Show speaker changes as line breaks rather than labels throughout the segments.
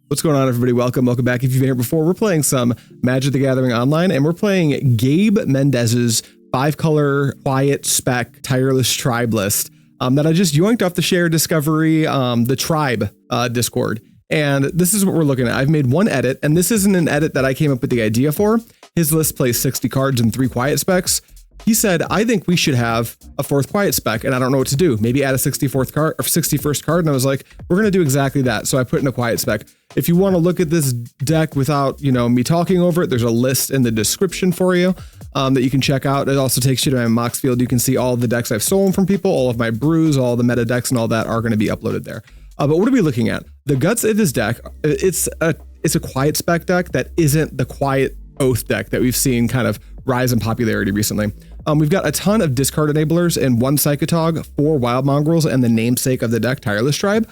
What's going on, everybody? Welcome back. If you've been here before, we're playing some Magic the Gathering Online, and we're playing Gabe Mendez's 5-color quiet spec Tireless Tribe list that I just yoinked off the Share Discovery, the Tribe Discord. And this is what we're looking at. I've made one edit, and this isn't an edit that I came up with the idea for. His list plays 60 cards and 3 quiet specs. He said, I think we should have a 4th quiet spec, and I don't know what to do. Maybe add a 64th card or 61st card. And I was like, we're going to do exactly that. So I put in a quiet spec. If you want to look at this deck without, me talking over it, there's a list in the description for you that you can check out. It also takes you to my Mox field. You can see all of the decks I've stolen from people, all of my brews, all the meta decks and all that are going to be uploaded there. But what are we looking at? The guts of this deck, it's a quiet spec deck that isn't the quiet oath deck that we've seen kind of rise in popularity recently. We've got a ton of discard enablers and 1 Psychatog, 4 Wild Mongrels, and the namesake of the deck, Tireless Tribe.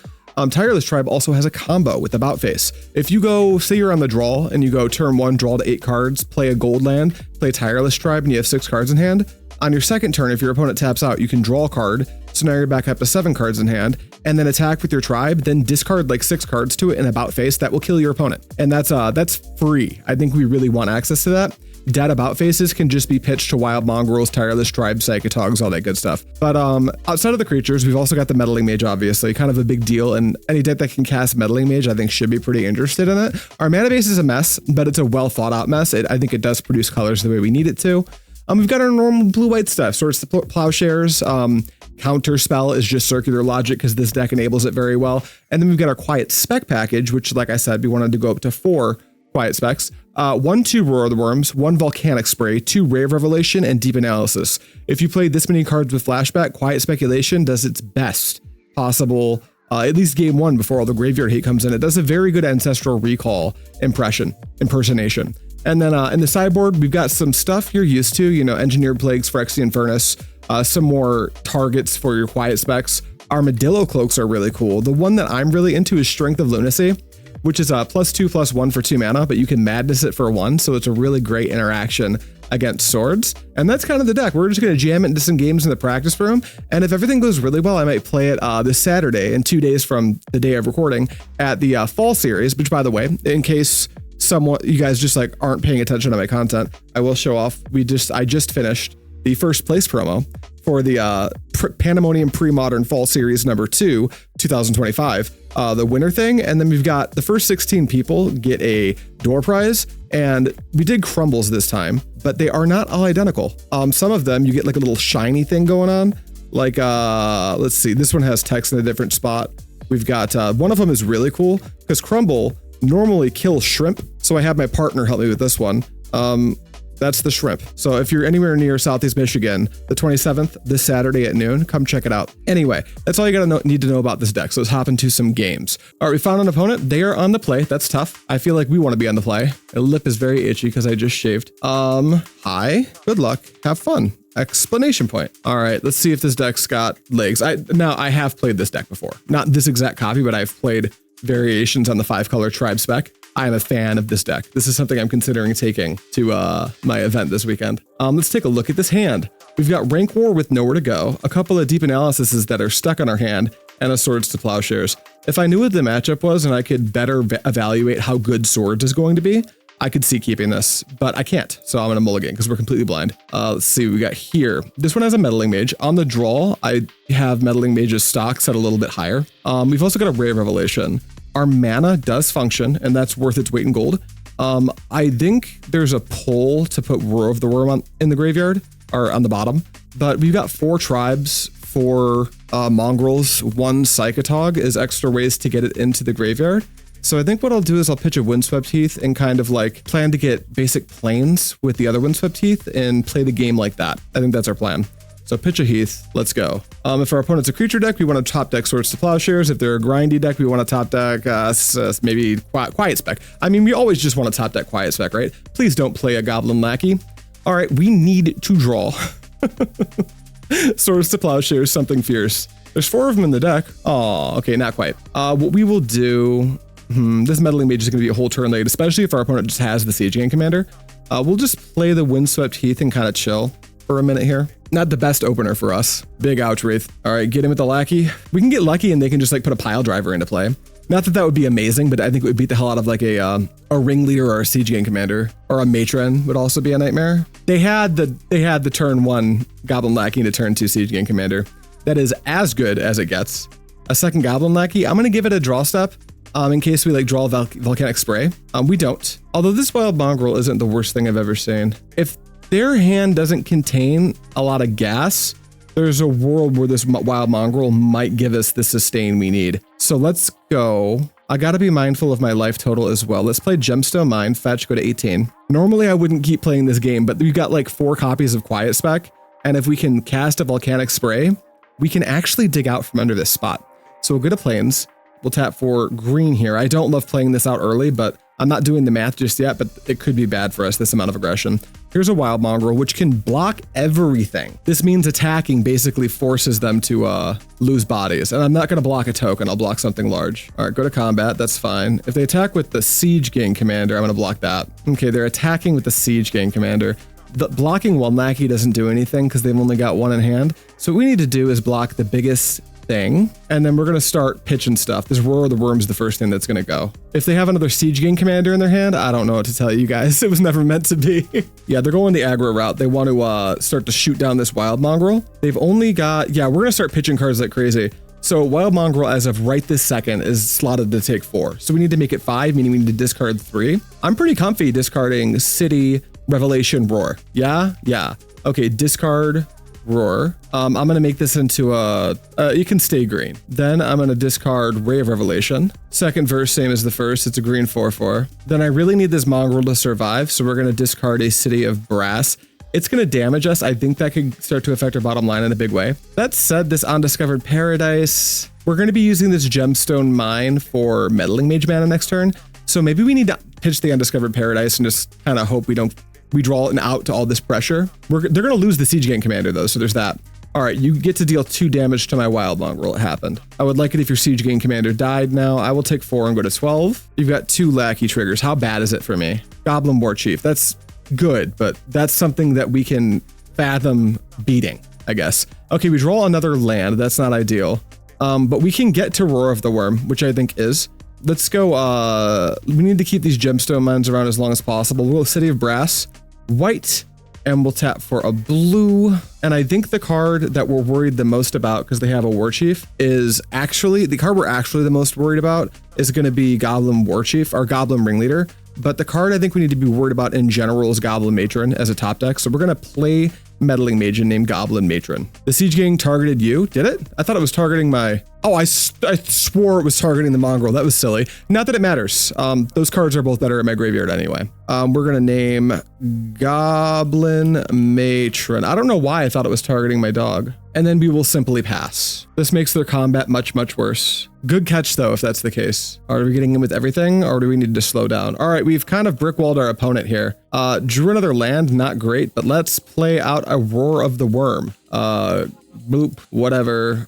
Tireless Tribe also has a combo with About Face. If you go, say you're on the draw, and you go turn 1, draw to 8 cards, play a gold land, play Tireless Tribe, and you have 6 cards in hand, on your second turn, if your opponent taps out, you can draw a card, so now you're back up to 7 cards in hand, and then attack with your tribe, then discard like 6 cards to it in About Face. That will kill your opponent. And that's free. I think we really want access to that. Dead About Faces can just be pitched to Wild Mongrels, Tireless Tribe, Psychatogs, all that good stuff. But outside of the creatures, we've also got the Meddling Mage, obviously, kind of a big deal, and any deck that can cast Meddling Mage, I think, should be pretty interested in it. Our mana base is a mess, but it's a well thought out mess. I think it does produce colors the way we need it to. We've got our normal blue-white stuff, Swords to Plowshares. Counter spell is just Circular Logic because this deck enables it very well. And then we've got our quiet spec package, which, like I said, we wanted to go up to 4 quiet specs. 2 Roar of the Worms, 1 Volcanic Spray, 2 Rave Revelation, and Deep Analysis. If you played this many cards with Flashback, Quiet Speculation does its best possible, at least game 1 before all the graveyard hate comes in. It does a very good Ancestral Recall impersonation. And then in the sideboard, we've got some stuff you're used to, Engineered Plagues, Phyrexian Furnace, some more targets for your quiet specs. Armadillo Cloaks are really cool. The one that I'm really into is Strength of Lunacy, which is a +2/+1 for 2 mana, but you can Madness it for 1, so it's a really great interaction against swords. And that's kind of the deck. We're just going to jam it into some games in the practice room, and if everything goes really well, I might play it this Saturday, in 2 days from the day of recording, at the Fall Series, which, by the way, in case you guys just aren't paying attention to my content, I will show off. I just finished the first place promo for the Pandemonium Premodern Fall Series number 2, 2025, the winner thing. And then we've got the first 16 people get a door prize, and we did crumbles this time, but they are not all identical. Some of them you get like a little shiny thing going on. Let's see, this one has text in a different spot. We've got one of them is really cool because crumble normally kills shrimp. So I have my partner help me with this one. That's the shrimp. So if you're anywhere near Southeast Michigan, the 27th, this Saturday at noon, come check it out. Anyway, that's all you need to know about this deck. So let's hop into some games. All right, we found an opponent. They are on the play. That's tough. I feel like we want to be on the play. My lip is very itchy because I just shaved. Hi, good luck. Have fun. Exclamation point. All right, let's see if this deck's got legs. I have played this deck before. Not this exact copy, but I've played variations on the 5-color tribe spec. I am a fan of this deck. This is something I'm considering taking to my event this weekend. Let's take a look at this hand. We've got Rancor with nowhere to go, a couple of Deep Analyses that are stuck on our hand, and a Swords to Plowshares. If I knew what the matchup was and I could better evaluate how good Swords is going to be, I could see keeping this, but I can't. So I'm going to mulligan because we're completely blind. Let's see what we got here. This one has a Meddling Mage. On the draw, I have Meddling Mage's stock set a little bit higher. We've also got a Rave Revelation. Our mana does function, and that's worth its weight in gold. I think there's a pull to put Roar of the Wurm in the graveyard, or on the bottom, but we've got 4 tribes, 4 mongrels, 1 Psychatog is extra ways to get it into the graveyard. So I think what I'll do is I'll pitch a Windswept Heath and kind of plan to get basic planes with the other Windswept Heath and play the game like that. I think that's our plan. So pitch a Heath, let's go. If our opponent's a creature deck, we want to top deck Swords to Plowshares. If they're a grindy deck, we want to top deck maybe Quiet Spec. I mean, we always just want to top deck Quiet Spec, right? Please don't play a Goblin Lackey. All right, we need to draw. Swords to Plowshares, something fierce. There's 4 of them in the deck. Oh, okay, not quite. What we will do, this Meddling Mage is going to be a whole turn late, especially if our opponent just has the Siege Gang Commander. We'll just play the Windswept Heath and kind of chill for a minute here. Not the best opener for us. Big ouch, Wraith. All right, get him with the Lackey. We can get lucky and they can just put a Pile Driver into play. Not that that would be amazing, but I think it would beat the hell out of like a ringleader or a siege gang commander, or a matron would also be a nightmare. They had the turn 1 Goblin Lackey to turn 2 siege gang commander. That is as good as it gets. A second Goblin Lackey, I'm going to give it a draw step in case we like draw Volcanic Spray. We don't. Although this Wild Mongrel isn't the worst thing I've ever seen. If their hand doesn't contain a lot of gas, there's a world where this Wild Mongrel might give us the sustain we need. So let's go. I gotta be mindful of my life total as well. Let's play Gemstone Mine, fetch, go to 18. Normally I wouldn't keep playing this game, but we've got like 4 copies of Quiet Spec. And if we can cast a Volcanic Spray, we can actually dig out from under this spot. So we'll go to Plains. We'll tap for green here. I don't love playing this out early, but I'm not doing the math just yet, but it could be bad for us, this amount of aggression. Here's a Wild Mongrel, which can block everything. This means attacking basically forces them to lose bodies. And I'm not going to block a token. I'll block something large. All right, go to combat. That's fine. If they attack with the Siege Gang Commander, I'm going to block that. Okay, they're attacking with the Siege Gang Commander. The blocking 1 Lackey doesn't do anything because they've only got 1 in hand. So what we need to do is block the biggest thing, and then we're going to start pitching stuff. This Roar of the Wurm is the first thing that's going to go. If they have another Siege Gang Commander in their hand, I don't know what to tell you guys. It was never meant to be. Yeah, they're going the aggro route. They want to start to shoot down this Wild Mongrel. They've only got, yeah, we're going to start pitching cards like crazy. So Wild Mongrel, as of right this second, is slotted to take 4. So we need to make it 5, meaning we need to discard 3. I'm pretty comfy discarding City, Revelation, Roar. Yeah. Okay, discard Roar. I'm going to make this into you can stay green. Then I'm going to discard Ray of Revelation. Second verse, same as the first. It's a green 4/4. Then I really need this Mongrel to survive. So we're going to discard a City of Brass. It's going to damage us. I think that could start to affect our bottom line in a big way. That said, this Undiscovered Paradise, we're going to be using this Gemstone Mine for Meddling Mage mana next turn. So maybe we need to pitch the Undiscovered Paradise and just kind of hope we draw an out to all this pressure. They're going to lose the Siege Gang Commander though, so there's that. All right, you get to deal 2 damage to my Wild Mongrel. It happened. I would like it if your Siege Gang Commander died now. I will take 4 and go to 12. You've got 2 Lackey triggers. How bad is it for me? Goblin War Chief. That's good, but that's something that we can fathom beating, I guess. Okay, we draw another land. That's not ideal. But we can get to Roar of the Wurm, which I think is. Let's go, we need to keep these Gemstone Mines around as long as possible. We'll City of Brass, white, and we'll tap for a blue. And I think the card that we're worried the most about, because they have a War Chief, is actually, the card we're actually the most worried about is going to be Goblin War Chief, or Goblin Ringleader. But the card I think we need to be worried about in general is Goblin Matron as a top deck. So we're going to play Meddling Mage and name Goblin Matron. The Siege Gang targeted you, did it? I thought it was targeting my... Oh, I swore it was targeting the Mongrel. That was silly. Not that it matters. Those cards are both better in my graveyard anyway. We're going to name Goblin Matron. I don't know why I thought it was targeting my dog. And then we will simply pass. This makes their combat much, much worse. Good catch though, if that's the case. Are we getting in with everything or do we need to slow down? All right, we've kind of brickwalled our opponent here. Drew another land, not great, but let's play out a Roar of the Wurm. Boop, whatever.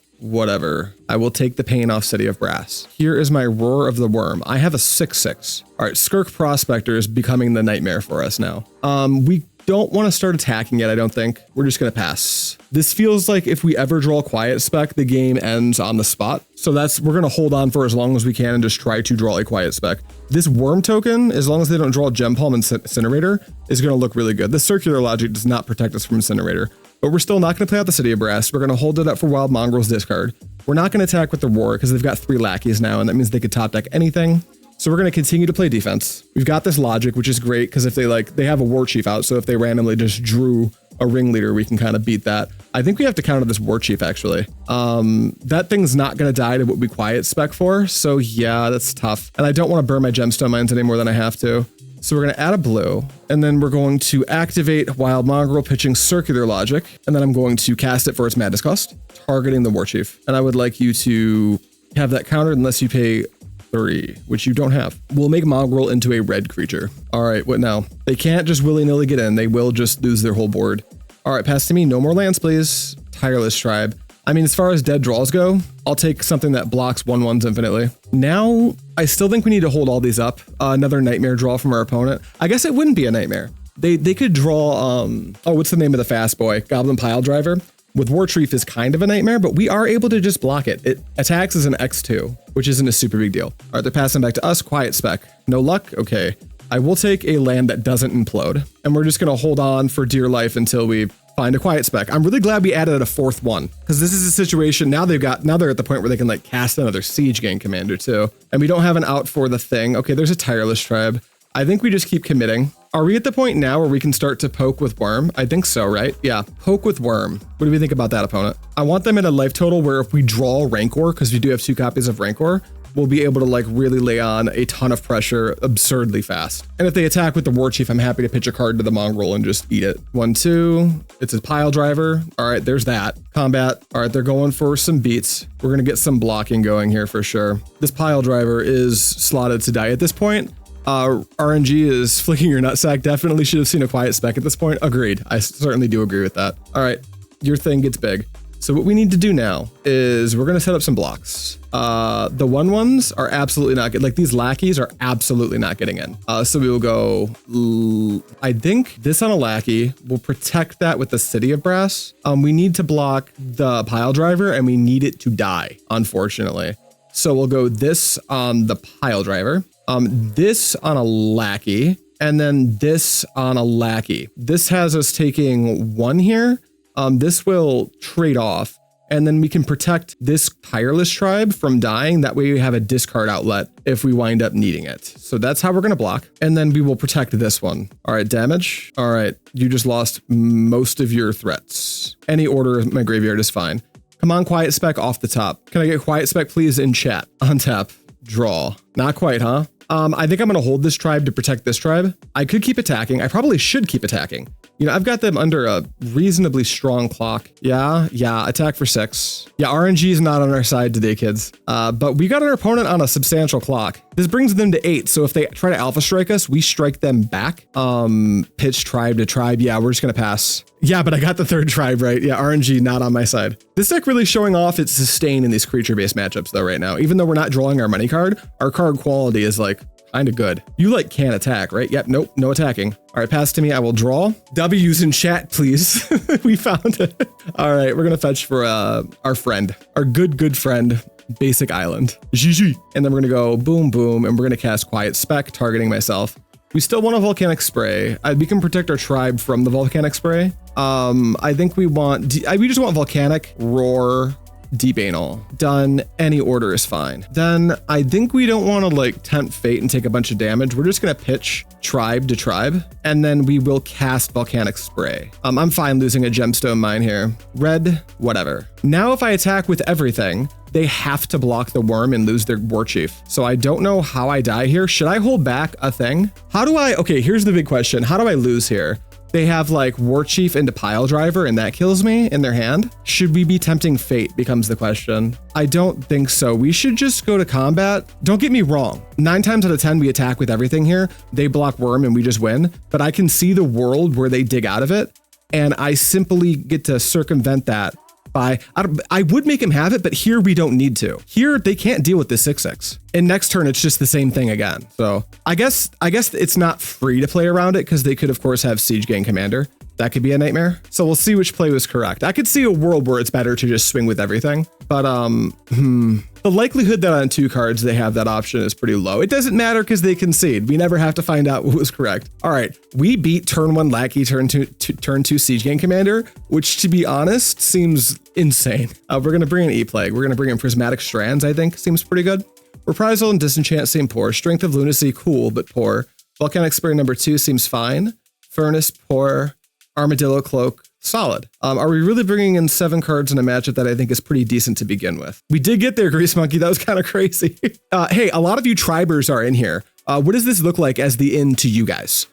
I will take the pain off City of Brass. Here is my Roar of the Wurm. I have a 6/6. All right, Skirk Prospector is becoming the nightmare for us now. We don't want to start attacking yet, I don't think. We're just going to pass. This feels like if we ever draw Quiet Spec, the game ends on the spot. So we're going to hold on for as long as we can and just try to draw a Quiet Spec. This Wurm token, as long as they don't draw Gem Palm and Incinerator, is going to look really good. The Circular Logic does not protect us from Incinerator, but we're still not going to play out the City of Brass. We're going to hold it up for Wild Mongrel's discard. We're not going to attack with the Roar because they've got 3 lackeys now, and that means they could top deck anything. So we're going to continue to play defense. We've got this logic, which is great because if they have a War Chief out, so if they randomly just drew a Ringleader, we can kind of beat that. I think we have to counter this War Chief actually. That thing's not going to die to what we Quiet Spec for. So yeah, that's tough. And I don't want to burn my Gemstone Mines any more than I have to. So we're going to add a blue, and then we're going to activate Wild Mongrel pitching Circular Logic, and then I'm going to cast it for its madness cost, targeting the War Chief. And I would like you to have that countered unless you pay 3, which you don't have. We'll make Mongrel into a red creature. All right, what now? They can't just willy-nilly get in. They will just lose their whole board. All right, pass to me. No more lands, please. Tireless Tribe. I mean, as far as dead draws go, I'll take something that blocks 1/1s infinitely. Now, I still think we need to hold all these up. Another nightmare draw from our opponent. I guess it wouldn't be a nightmare. They could draw, what's the name of the fast boy? Goblin Pile Driver. with Warchief is kind of a nightmare, but we are able to just block it. It attacks as an X2, which isn't a super big deal. All right, they're passing back to us. Quiet Spec. No luck? Okay. I will take a land that doesn't implode, and we're just going to hold on for dear life until we find a Quiet Spec. I'm really glad we added a fourth one, because this is a situation now they're at the point where they can like cast another Siege Gang commander too. And we don't have an out for the thing. Okay, there's a Tireless Tribe. I think we just keep committing. Are we at the point now where we can start to poke with Wurm? I think so, right? Yeah, poke with Wurm. What do we think about that, opponent? I want them in a life total where if we draw Rancor, because we do have 2 copies of Rancor, we'll be able to like really lay on a ton of pressure absurdly fast. And if they attack with the Warchief, I'm happy to pitch a card to the Mongrel and just eat it. 1, 2, it's a pile driver. All right, there's that. Combat, all right, they're going for some beats. We're gonna get some blocking going here for sure. This pile driver is slotted to die at this point. RNG is flicking your nutsack. Definitely should have seen a Quiet Spec at this point. Agreed. I certainly do agree with that. All right, your thing gets big. So what we need to do now is we're going to set up some blocks. The 1/1s are absolutely not good. Like these lackeys are absolutely not getting in. So we will go, I think this on a lackey. We'll protect that with the City of Brass. We need to block the pile driver and we need it to die, unfortunately. So we'll go this on the pile driver. This on a lackey, and then this on a lackey. This has us taking 1 here. This will trade off, and then we can protect this Tireless Tribe from dying. That way we have a discard outlet if we wind up needing it. So that's how we're going to block. And then we will protect this one. All right, damage. All right, you just lost most of your threats. Any order in my graveyard is fine. Come on, Quiet Spec off the top. Can I get Quiet Spec, please, in chat? Untap. Draw. Not quite, huh? I think I'm going to hold this tribe to protect this tribe. I could keep attacking. I probably should keep attacking. You know, I've got them under a reasonably strong clock. Yeah, attack for 6. Yeah, RNG is not on our side today, kids. But we got our opponent on a substantial clock. This brings them to 8. So if they try to alpha strike us, we strike them back. Pitch tribe to tribe. Yeah, we're just going to pass. Yeah, but I got the 3rd tribe right. Yeah, RNG not on my side. This deck really showing off its sustain in these creature-based matchups though right now. Even though we're not drawing our money card, our card quality is like kind of good. You like can't attack, right? Yep, nope, no attacking. All right, pass to me, I will draw. W's in chat, please. We found it. All right, we're gonna fetch for our friend, our good friend, Basic Island. GG. And then we're gonna go boom, boom, and we're gonna cast Quiet Spec, targeting myself. We still want a Volcanic Spray. We can protect our tribe from the Volcanic Spray. I think we just want Volcanic, Roar, Deep Anal. Done. Any order is fine. Then I think we don't want to like tempt fate and take a bunch of damage. We're just going to pitch tribe to tribe, and then we will cast Volcanic Spray. I'm fine losing a Gemstone Mine here. Red, whatever. Now if I attack with everything, they have to block the Wurm and lose their Warchief. So I don't know how I die here. Should I hold back a thing? Okay, here's the big question. How do I lose here? They have like Warchief into Pile Driver and that kills me in their hand. Should we be tempting fate becomes the question. I don't think so. We should just go to combat. Don't get me wrong. 9 times out of 10, we attack with everything here. They block Wurm and we just win. But I can see the world where they dig out of it. And I simply get to circumvent that by, I would make him have it, but here we don't need to. Here, they can't deal with the 6/6. And next turn, it's just the same thing again. So I guess it's not free to play around it because they could, of course, have Siege Gang Commander. That could be a nightmare. So we'll see which play was correct. I could see a world where it's better to just swing with everything. But the likelihood that on 2 cards they have that option is pretty low. It doesn't matter because they concede. We never have to find out what was correct. All right, we beat turn 1 Lackey, turn 2 Siege Gang Commander, which to be honest seems insane. We're gonna bring in E-Plague. We're gonna bring in Prismatic Strands. I think seems pretty good. Reprisal and Disenchant seem poor. Strength of Lunacy, cool but poor. Volcanic Spray number 2 seems fine. Furnace, poor. Armadillo Cloak, solid. Are we really bringing in 7 cards in a matchup that I think is pretty decent to begin with? We did get there, Grease Monkey. That was kind of crazy. Hey, a lot of you tribers are in here. What does this look like as the in to you guys?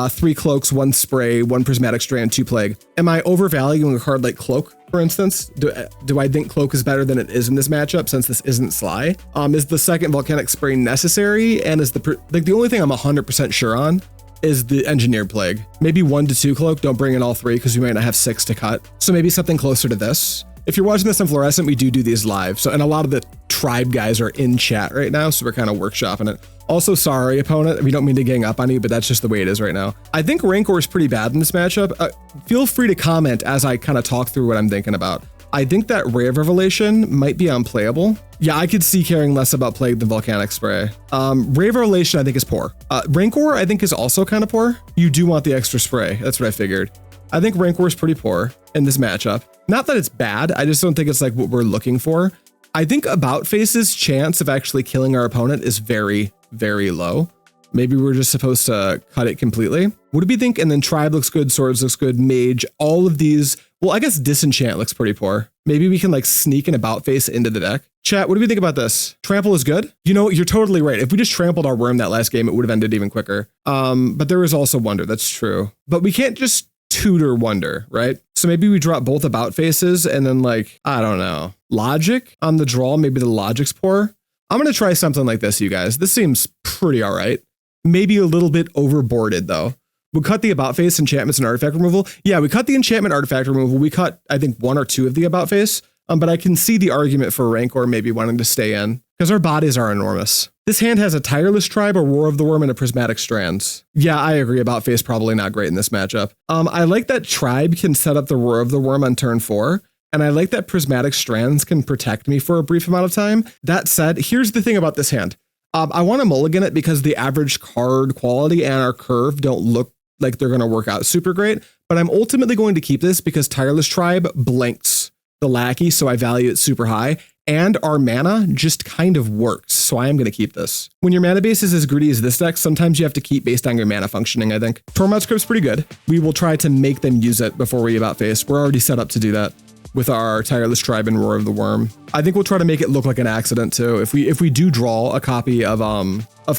3 Cloaks, 1 Spray, 1 Prismatic Strand, 2 Plague. Am I overvaluing a card like Cloak, for instance? Do I think Cloak is better than it is in this matchup since this isn't Sly? Is the second Volcanic Spray necessary? And is the only thing I'm 100% sure on is the Engineered Plague. Maybe 1 to 2 Cloak, don't bring in all 3 because we might not have 6 to cut. So maybe something closer to this. If you're watching this on Fluorescent, we do these live. So, and a lot of the tribe guys are in chat right now, so we're kind of workshopping it. Also, sorry, opponent. We don't mean to gang up on you, but that's just the way it is right now. I think Rancor is pretty bad in this matchup. Feel free to comment as I kind of talk through what I'm thinking about. I think that Ray of Revelation might be unplayable. Yeah, I could see caring less about Plague than Volcanic Spray. Ray of Revelation, I think, is poor. Rancor, I think, is also kind of poor. You do want the extra spray. That's what I figured. I think Rancor is pretty poor in this matchup. Not that it's bad. I just don't think it's like what we're looking for. I think About Face's chance of actually killing our opponent is very, very low. Maybe we're just supposed to cut it completely. What do we think? And then Tribe looks good, Swords looks good, Mage, all of these. Well, I guess Disenchant looks pretty poor. Maybe we can like sneak an About Face into the deck. Chat, what do we think about this? Trample is good. You know, you're totally right. If we just trampled our Wurm that last game, it would have ended even quicker. But there is also Wonder, that's true. But we can't just tutor Wonder, right? So maybe we drop both About Faces and then like, I don't know, Logic on the draw. Maybe the Logic's poor. I'm going to try something like this, you guys. This seems pretty all right. Maybe a little bit overboarded though. We cut the About Face, enchantments, and artifact removal. Yeah, we cut the enchantment, artifact removal. We cut, I think, 1 or 2 of the About Face. But I can see the argument for Rancor maybe wanting to stay in because our bodies are enormous. This hand has a Tireless Tribe, a Roar of the Wurm, and a Prismatic Strands. Yeah, I agree. About Face probably not great in this matchup. I like that Tribe can set up the Roar of the Wurm on turn 4. And I like that Prismatic Strands can protect me for a brief amount of time. That said, here's the thing about this hand. I want to mulligan it because the average card quality and our curve don't look like they're going to work out super great. But I'm ultimately going to keep this because Tireless Tribe blanks the Lackey, so I value it super high. And our mana just kind of works, so I am going to keep this. When your mana base is as greedy as this deck, sometimes you have to keep based on your mana functioning, I think. Tormod Script's pretty good. We will try to make them use it before we About Face. We're already set up to do that with our Tireless Tribe and Roar of the Wurm. I think we'll try to make it look like an accident too. If we do draw a copy of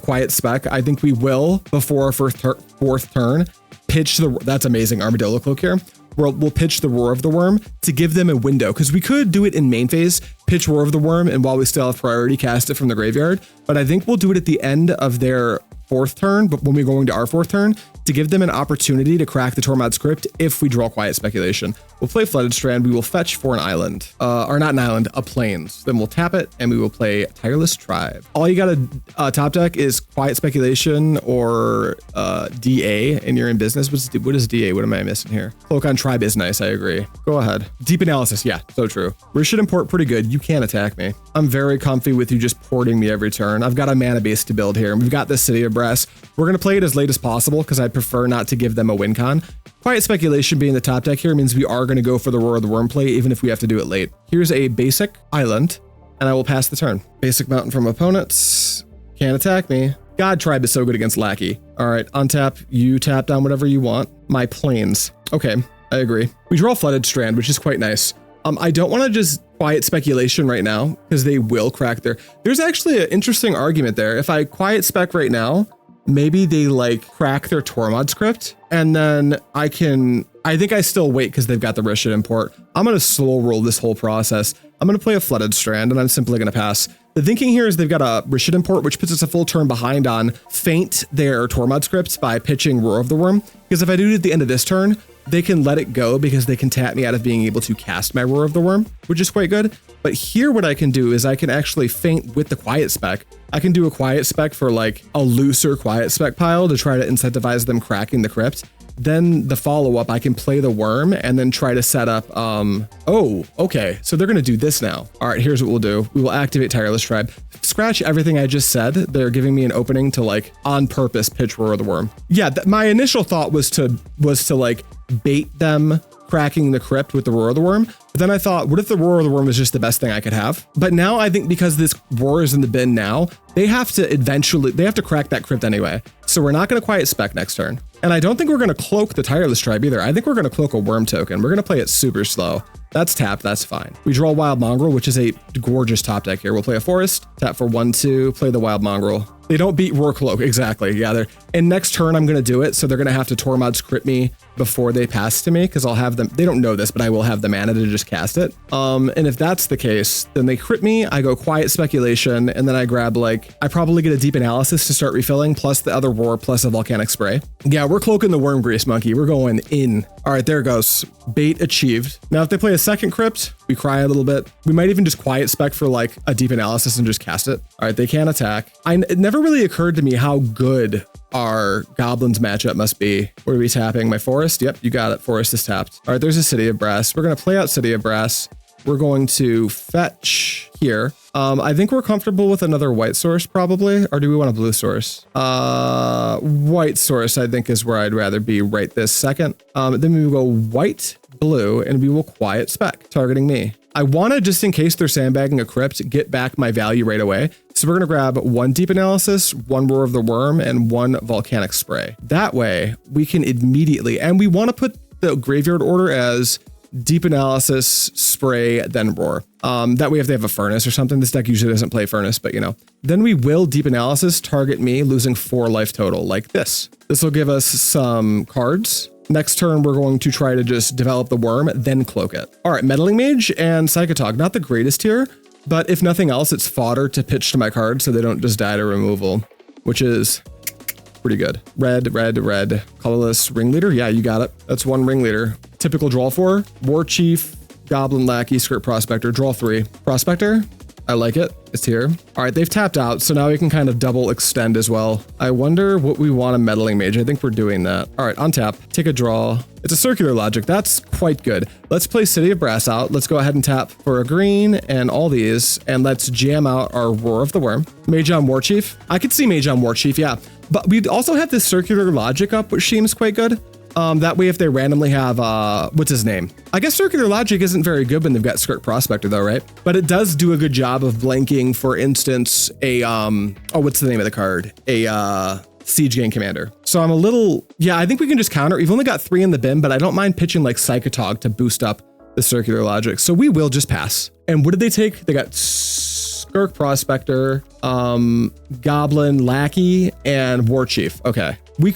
Quiet Spec, I think we will, before our fourth turn, pitch the, that's amazing, Armadillo Cloak here. We'll pitch the Roar of the Wurm to give them a window, because we could do it in main phase, pitch Roar of the Wurm, and while we still have priority, cast it from the graveyard. But I think we'll do it at the end of their 4th turn, but when we're going to our 4th turn, to give them an opportunity to crack the Tormod Script if we draw Quiet Speculation. We'll play Flooded Strand, we will fetch for an island, or not an island, a plains. Then we'll tap it, and we will play Tireless Tribe. All you gotta top deck is Quiet Speculation or DA, and you're in business. What is DA? What am I missing here? Cloak on Tribe is nice, I agree. Go ahead. Deep Analysis, yeah, so true. Rishid and Port pretty good. You can't attack me. I'm very comfy with you just porting me every turn. I've got a mana base to build here, and we've got this City of Brass. We're gonna play it as late as possible, because I prefer not to give them a win con. Quiet Speculation being the top deck here means we are going to go for the Roar of the Wurm play, even if we have to do it late. Here's a basic island, and I will pass the turn. Basic mountain from opponents. Can't attack me. God Tribe is so good against Lackey. All right, untap, you tap down whatever you want. My plains. Okay, I agree. We draw Flooded Strand, which is quite nice. I don't want to just Quiet Speculation right now, because they will crack there's actually an interesting argument there. If I Quiet Spec right now, maybe they like crack their Tormod Script, and then I think I still wait because they've got the Rishid import. I'm going to slow roll this whole process. I'm going to play a Flooded Strand, and I'm simply going to pass. The thinking here is they've got a Rishid import, which puts us a full turn behind on feint their Tormod Scripts by pitching Roar of the Wurm. Because if I do it at the end of this turn, they can let it go because they can tap me out of being able to cast my Roar of the Wurm, which is quite good. But here what I can do is I can actually feint with the Quiet Spec. I can do a Quiet Spec for like a looser Quiet Spec pile to try to incentivize them cracking the Crypt. Then the follow-up, I can play the Wurm and then try to set up, oh, okay. So they're going to do this now. All right, here's what we'll do. We will activate Tireless Tribe. Scratch everything I just said. They're giving me an opening to like on purpose pitch Roar of the Wurm. Yeah, my initial thought was to like bait them cracking the Crypt with the Roar of the Wurm. But then I thought, what if the Roar of the Wurm is just the best thing I could have? But now I think because this Roar is in the bin now, they have to crack that Crypt anyway. So we're not going to Quiet Spec next turn. And I don't think we're going to cloak the Tireless Tribe either. I think we're going to cloak a Wurm token. We're going to play it super slow. That's tapped, that's fine. We draw Wild Mongrel, which is a gorgeous top deck here. We'll play a Forest, tap for 1/2, play the Wild Mongrel. They don't beat Roar Cloak, exactly. Yeah, and next turn I'm going to do it, so they're going to have to Tormod Script me before they pass to me, because I'll have them, they don't know this, but I will have the mana to just cast it. And if that's the case, then they crit me, I go Quiet Speculation, and then I grab like, I probably get a Deep Analysis to start refilling, plus the other Roar, plus a Volcanic Spray. Yeah, we're cloaking the Worm Grease Monkey. We're going in. All right, there it goes. Bait achieved. Now, if they play a second crypt, we cry a little bit. We might even just quiet spec for like a deep analysis and just cast it. All right, they can't attack. It never really occurred to me how good our goblins matchup must be. What are we tapping? My forest? Yep, you got it. Forest is tapped. All right, there's a City of Brass. We're going to play out City of Brass. We're going to fetch here. I think we're comfortable with another white source probably, or do we want a blue source? White source I think is where I'd rather be right this second. Then we will go white, blue, and we will quiet spec, targeting me. I want to, just in case they're sandbagging a crypt, get back my value right away. So we're going to grab one deep analysis, one Roar of the Wurm, and one Volcanic Spray. That way we can immediately, and we want to put the graveyard order as deep analysis, spray, then roar. That way if they have a furnace or something, this deck usually doesn't play furnace, but you know. Then we will deep analysis, target me, losing 4 life total, like this. This will give us some cards. Next turn, we're going to try to just develop the Wurm, then cloak it. All right, Meddling Mage and Psychatog, not the greatest here, but if nothing else, it's fodder to pitch to my cards so they don't just die to removal, which is pretty good. Red, red, red. Colorless Ringleader? Yeah, you got it. That's one Ringleader. Typical draw 4. War Chief, Goblin Lackey, Skirt Prospector. Draw 3. Prospector? I like it. It's here. All right, they've tapped out, so now we can kind of double extend as well. I wonder what we want a Meddling Mage. I think we're doing that. All right, untap. Take a draw. It's a circular logic. That's quite good. Let's play City of Brass out. Let's go ahead and tap for a green and all these, and let's jam out our Roar of the Wurm. Mage on War Chief. I could see Mage on War Chief, yeah. But we also have this circular logic up, which seems quite good. That way, if they randomly have, what's his name? I guess circular logic isn't very good when they've got Skirt Prospector though, right? But it does do a good job of blanking, for instance, a, what's the name of the card? A, Siege Gang Commander. So I'm a little, yeah, I think we can just counter. We've only got 3 in the bin, but I don't mind pitching like Psychatog to boost up the circular logic. So we will just pass. And what did they take? They got Skirt Prospector, Goblin Lackey, and War Chief. Okay. We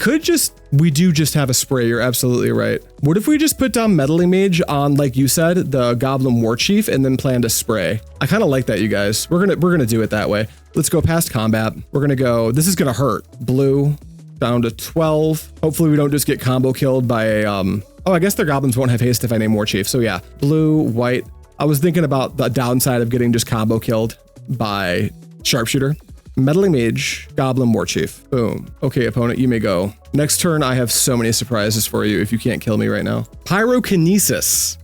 do just have a spray. You're absolutely right. What if we just put down Meddling Mage on, like you said, the Goblin War Chief, and then plan to spray? I kind of like that, you guys. We're gonna do it that way. Let's go past combat. We're gonna go, this is gonna hurt. Blue down to 12. Hopefully we don't just get combo killed by a, oh, I guess their goblins won't have haste if I name War Chief. So yeah, blue, white. I was thinking about the downside of getting just combo killed by Sharpshooter. Meddling Mage, Goblin War Chief. Boom. Okay, opponent, you may go. Next turn, I have so many surprises for you if you can't kill me right now. Pyrokinesis.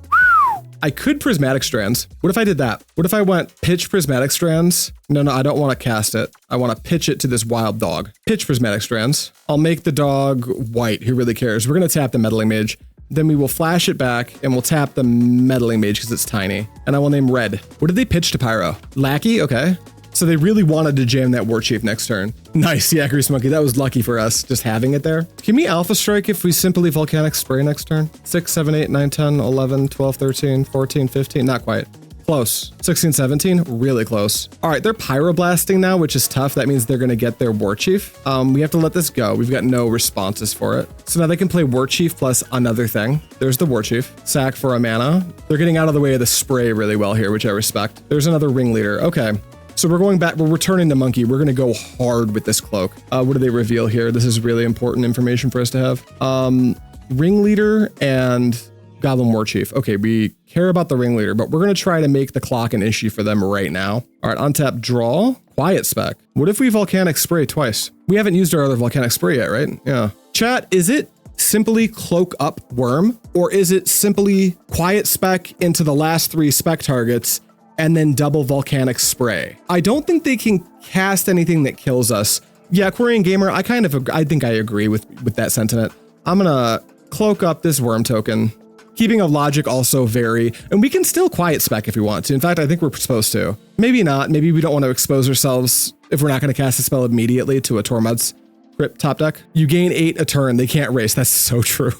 I could Prismatic Strands. What if I did that? What if I went pitch Prismatic Strands? No, I don't want to cast it. I want to pitch it to this wild dog. Pitch Prismatic Strands. I'll make the dog white. Who really cares? We're going to tap the Meddling Mage. Then we will flash it back and we'll tap the Meddling Mage because it's tiny. And I will name red. What did they pitch to Pyro? Lackey? Okay. So they really wanted to jam that War Chief next turn. Nice, yeah, Grease Monkey. That was lucky for us, just having it there. Can we Alpha Strike if we simply Volcanic Spray next turn? 6, 7, 8, 9, 10, 11, 12, 13, 14, 15. Not quite. Close. 16, 17. Really close. All right, they're Pyroblasting now, which is tough. That means they're going to get their War Chief. We have to let this go. We've got no responses for it. So now they can play War Chief plus another thing. There's the War Chief. Sack for a mana. They're getting out of the way of the spray really well here, which I respect. There's another Ringleader. Okay. So we're going back, we're returning the monkey. We're going to go hard with this cloak. What do they reveal here? This is really important information for us to have. Ringleader and Goblin War Chief. Okay, we care about the Ringleader, but we're going to try to make the clock an issue for them right now. All right, untap, draw, quiet spec. What if we Volcanic Spray twice? We haven't used our other Volcanic Spray yet, right? Yeah. Chat, is it simply cloak up Wurm, or is it simply quiet spec into the last 3 spec targets and then double Volcanic Spray? I don't think they can cast anything that kills us. Yeah, Aquarian Gamer, I think I agree with that sentiment. I'm gonna cloak up this Wurm token. Keeping a logic also vary, and we can still quiet spec if we want to. In fact, I think we're supposed to. Maybe not. Maybe we don't want to expose ourselves if we're not going to cast a spell immediately to a Tormod's Crypt top deck. You gain 8 a turn. They can't race. That's so true.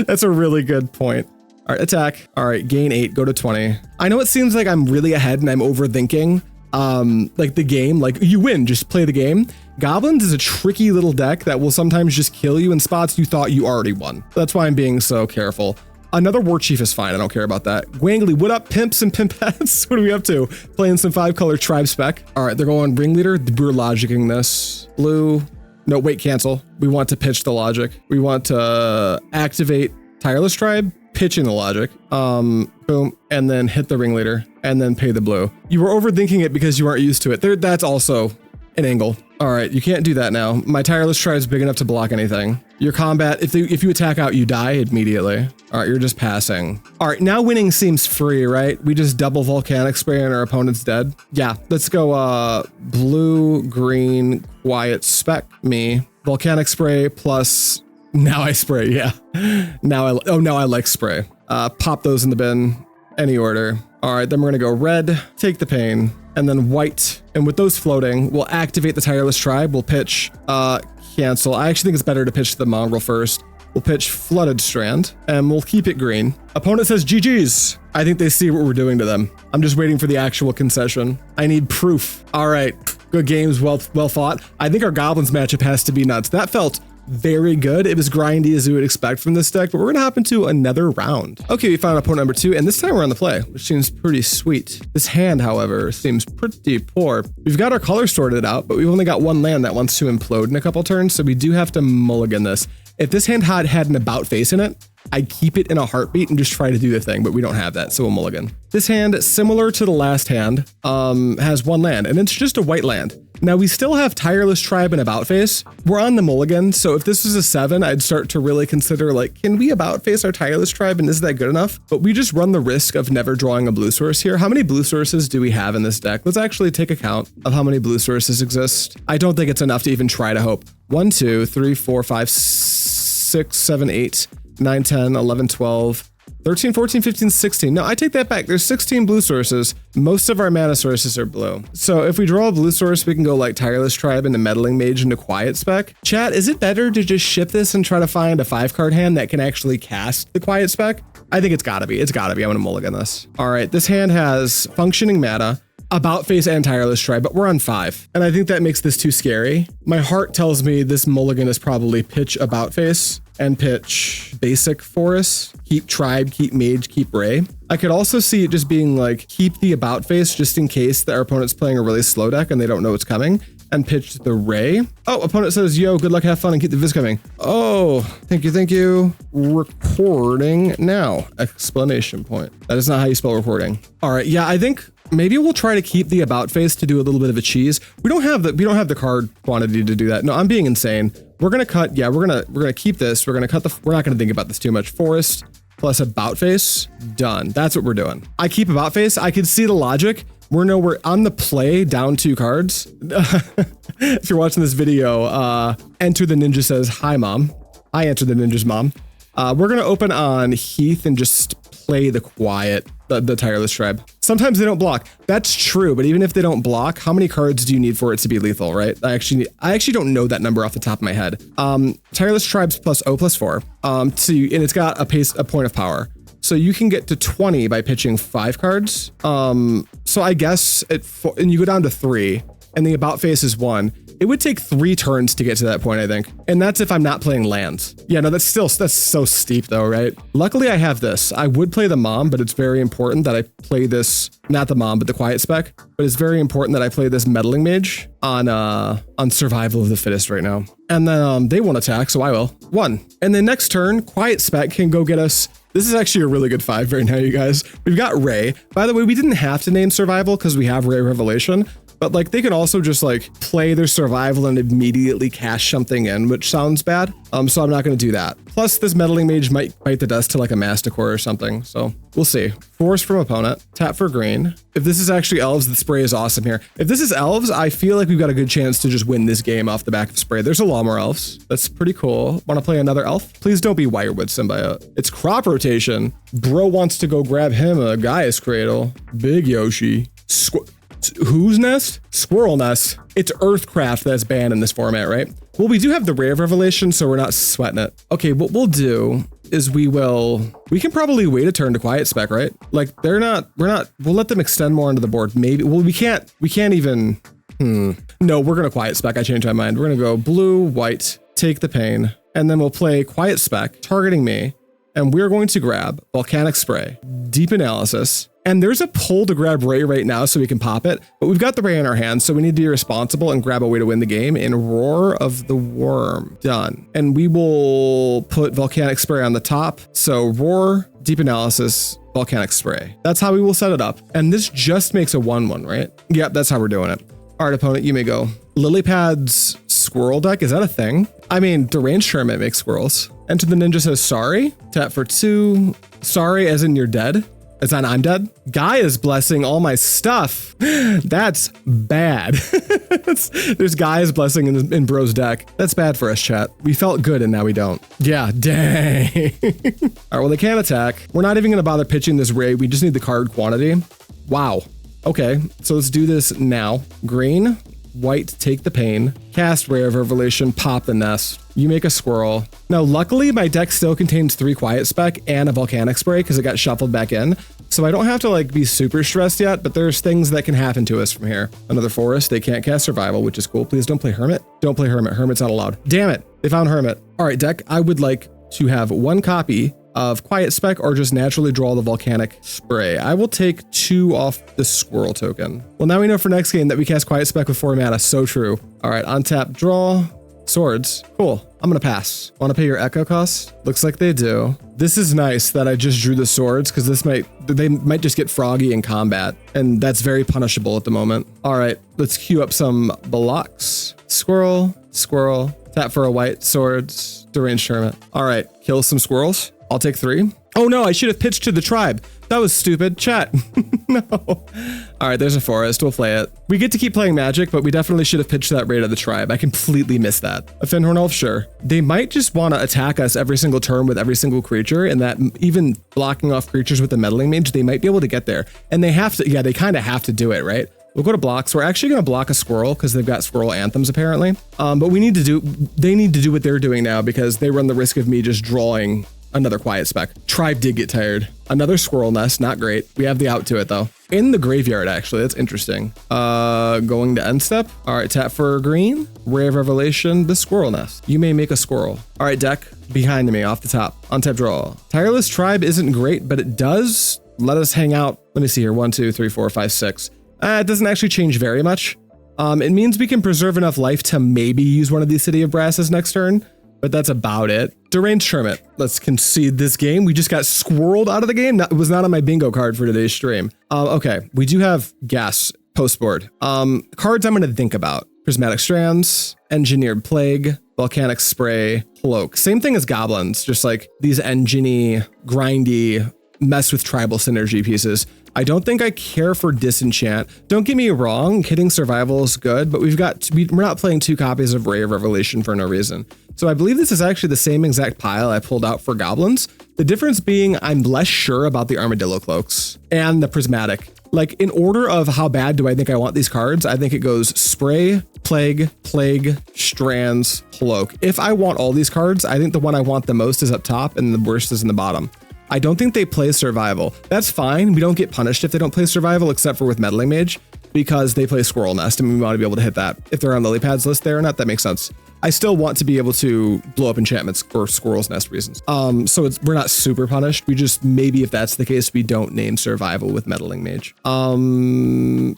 That's a really good point. All right, attack. All right, gain 8, go to 20. I know it seems like I'm really ahead and I'm overthinking like the game. Like, you win, just play the game. Goblins is a tricky little deck that will sometimes just kill you in spots you thought you already won. That's why I'm being so careful. Another War Chief is fine. I don't care about that. Gwangly, what up, pimps and pimpettes? What are we up to? Playing some 5-color tribe spec. All right, they're going Ringleader. We're logicking this. Blue. No, wait, cancel. We want to pitch the logic. We want to activate Tireless Tribe. pitching the logic. Boom, and then hit the ringleader, and then pay the blue. You were overthinking it because you aren't used to it. That's also an angle. All right, you can't do that now. My Tireless Tribe is big enough to block anything. Your combat, if you attack out, you die immediately. All right, you're just passing. All right, now winning seems free, right? We just double Volcanic Spray and our opponent's dead. Yeah, let's go blue, green, quiet spec me. Volcanic Spray plus, now I spray, yeah. Now I like spray. Pop those in the bin, any order. All right, then we're gonna go red, take the pain, and then white. And with those floating, we'll activate the Tireless Tribe. We'll pitch, cancel. I actually think it's better to pitch the Mongrel first. We'll pitch Flooded Strand, and we'll keep it green. Opponent says GG's. I think they see what we're doing to them. I'm just waiting for the actual concession. I need proof. All right, good games, well fought. I think our Goblins matchup has to be nuts. That felt very good. It was grindy as you would expect from this deck, but we're gonna hop into another round. Okay, we found opponent number 2, and this time we're on the play, which seems pretty sweet. This hand, however, seems pretty poor. We've got our color sorted out, but we've only got one land that wants to implode in a couple turns, so we do have to mulligan this. If this hand had an about face in it, I'd keep it in a heartbeat and just try to do the thing, but we don't have that, so we'll mulligan. This hand, similar to the last hand, has one land, and it's just a white land. Now, we still have Tireless Tribe and About Face. We're on the mulligan, so if this was a 7, I'd start to really consider, like, can we About Face our Tireless Tribe, and is that good enough? But we just run the risk of never drawing a blue source here. How many blue sources do we have in this deck? Let's actually take account of how many blue sources exist. I don't think it's enough to even try to hope. 1, 2, 3, 4, 5, 6, 7, 8, 9, 10, 11, 12, 13, 14, 15, 16. No, I take that back. There's 16 blue sources. Most of our mana sources are blue. So if we draw a blue source, we can go like Tireless Tribe into Meddling Mage into Quiet Spec. Chat, is it better to just ship this and try to find a 5-card hand that can actually cast the Quiet Spec? I think it's gotta be. It's gotta be. I'm gonna mulligan this. All right, this hand has functioning mana, About Face, and Tireless Tribe, but we're on 5. And I think that makes this too scary. My heart tells me this mulligan is probably pitch About Face and pitch basic forest, keep Tribe, keep Mage, keep Ray. I could also see it just being like, keep the About Face just in case that our opponent's playing a really slow deck and they don't know what's coming, and pitch the Ray. Oh, opponent says, yo, good luck, have fun, and keep the Viz coming. Oh, thank you. Recording now, exclamation point. That is not how you spell recording. All right, yeah, I think maybe we'll try to keep the About Face to do a little bit of a cheese. We don't have the card quantity to do that. No, I'm being insane. We're gonna cut, yeah, we're gonna keep this. We're gonna cut we're not gonna think about this too much. Forest plus About Face, done. That's what we're doing. I keep About Face. I can see the logic. We're on the play, down 2 cards. If you're watching this video, Enter the Ninja says, hi mom. I Enter the Ninja's mom. We're gonna open on Heath and just play the quiet, the Tireless Tribe. Sometimes they don't block. That's true, but even if they don't block, how many cards do you need for it to be lethal, right? I actually don't know that number off the top of my head. Tireless Tribes plus O plus 4. And it's got a point of power. So you can get to 20 by pitching 5 cards. So I guess and you go down to 3, and the About Face is 1. It would take 3 turns to get to that point, I think. And that's if I'm not playing lands. Yeah, no, that's so steep though, right? Luckily I have this. I would play the Mom, but it's very important that I play this, not the Mom, but the Quiet Spec. But it's very important that I play this Meddling Mage on Survival of the Fittest right now. And then they won't attack, so I will. 1. And then next turn, Quiet Spec can go get us. This is actually a really good 5 right now, you guys. We've got Ray. By the way, we didn't have to name Survival because we have Ray Revelation. But like they can also just like play their survival and immediately cash something in, which sounds bad. So I'm not going to do that. Plus this Meddling Mage might bite the dust to like a Masticore or something. So we'll see. Force from opponent, tap for green. If this is actually elves, the spray is awesome here. If this is elves, I feel like we've got a good chance to just win this game off the back of spray. There's a lot more elves. That's pretty cool. Want to play another elf? Please don't be Wirewood Symbiote. It's crop rotation. Bro wants to go grab him a Gaia's Cradle. Big Yoshi. Whose nest? Squirrel nest. It's Earthcraft that's banned in this format, right? Well, we do have the Ray of Revelation, so we're not sweating it. Okay, what we'll do is we can probably wait a turn to Quiet Spec, right? Like we'll let them extend more onto the board. Maybe, well, we can't even, no, we're gonna Quiet Spec. I changed my mind. We're gonna go blue, white, take the pain, and then we'll play Quiet Spec, targeting me, and we're going to grab Volcanic Spray, Deep Analysis, and there's a pull to grab Ray right now so we can pop it, but we've got the Ray in our hands, so we need to be responsible and grab a way to win the game in Roar of the Wurm. Done. And we will put Volcanic Spray on the top. So Roar, Deep Analysis, Volcanic Spray. That's how we will set it up. And this just makes a 1/1, right? Yep, that's how we're doing it. All right, opponent, you may go. Lilypad's squirrel deck, is that a thing? I mean, Deranged Hermit makes squirrels. Enter the Ninja says sorry. Tap for 2. Sorry as in you're dead. As in I'm dead. Gaia's blessing all my stuff. That's bad. There's Gaia's blessing in bro's deck. That's bad for us, chat. We felt good and now we don't. Yeah, dang. All right, well, they can't attack. We're not even gonna bother pitching this raid. We just need the card quantity. Wow. Okay, so let's do this now. Green, white, take the pain. Cast Ray of Revelation, pop the nest. You make a squirrel. Now, luckily, my deck still contains 3 Quiet Spec and a Volcanic Spray because it got shuffled back in. So I don't have to like be super stressed yet, but there's things that can happen to us from here. Another forest, they can't cast Survival, which is cool. Please don't play Hermit. Don't play Hermit. Hermit's not allowed. Damn it, they found Hermit. All right, deck, I would like to have 1 copy of Quiet Spec or just naturally draw the Volcanic Spray. I will take 2 off the squirrel token. Well, now we know for next game that we cast Quiet Spec with 4 mana. So true. All right, untap, draw. Swords. Cool. I'm gonna pass. Want to pay your echo cost? Looks like they do. This is nice that I just drew the swords because they might just get froggy in combat, and that's very punishable at the moment. All right, let's queue up some blocks. Squirrel, squirrel. Tap for a white, swords, Deranged Hermit. All right, kill some squirrels. I'll take 3. Oh no, I should have pitched to the tribe. That was stupid. Chat. No. All right, there's a forest. We'll play it. We get to keep playing Magic, but we definitely should have pitched that raid of the tribe. I completely missed that. A Fenhorn Elf, sure. They might just want to attack us every single turn with every single creature, and that even blocking off creatures with the Meddling Mage, they might be able to get there. And they have to, yeah, they kind of have to do it, right? We'll go to blocks. We're actually going to block a squirrel because they've got squirrel anthems apparently. But they need to do what they're doing now because they run the risk of me just drawing another Quiet Spec. Tribe did get tired. Another squirrel nest, not great. We have the out to it though. In the graveyard, actually, that's interesting. Going to end step. All right, tap for green. Ray of Revelation, the squirrel nest. You may make a squirrel. All right, deck, behind me, off the top. Untap, draw. Tireless Tribe isn't great, but it does let us hang out. Let me see here, 1, 2, 3, 4, 5, 6. It doesn't actually change very much. It means we can preserve enough life to maybe use one of these City of Brasses next turn, but that's about it. Deranged Hermit. Let's concede this game. We just got squirreled out of the game. It was not on my bingo card for today's stream. Okay, we do have gas post board. Cards I'm going to think about. Prismatic Strands, Engineered Plague, Volcanic Spray, Cloak. Same thing as Goblins, just like these engine-y, grindy, mess with tribal synergy pieces. I don't think I care for Disenchant. Don't get me wrong, hitting survival is good, but we're not playing 2 copies of Ray of Revelation for no reason. So I believe this is actually the same exact pile I pulled out for Goblins. The difference being I'm less sure about the Armadillo Cloaks and the Prismatic. Like in order of how bad do I think I want these cards, I think it goes Spray, Plague, Strands, Cloak. If I want all these cards, I think the one I want the most is up top and the worst is in the bottom. I don't think they play Survival. That's fine. We don't get punished if they don't play Survival, except for with Meddling Mage, because they play Squirrel Nest, and we want to be able to hit that. If they're on Lilypad's list there or not, that makes sense. I still want to be able to blow up enchantments for Squirrel's Nest reasons. So we're not super punished. We just, maybe if that's the case, we don't name Survival with Meddling Mage.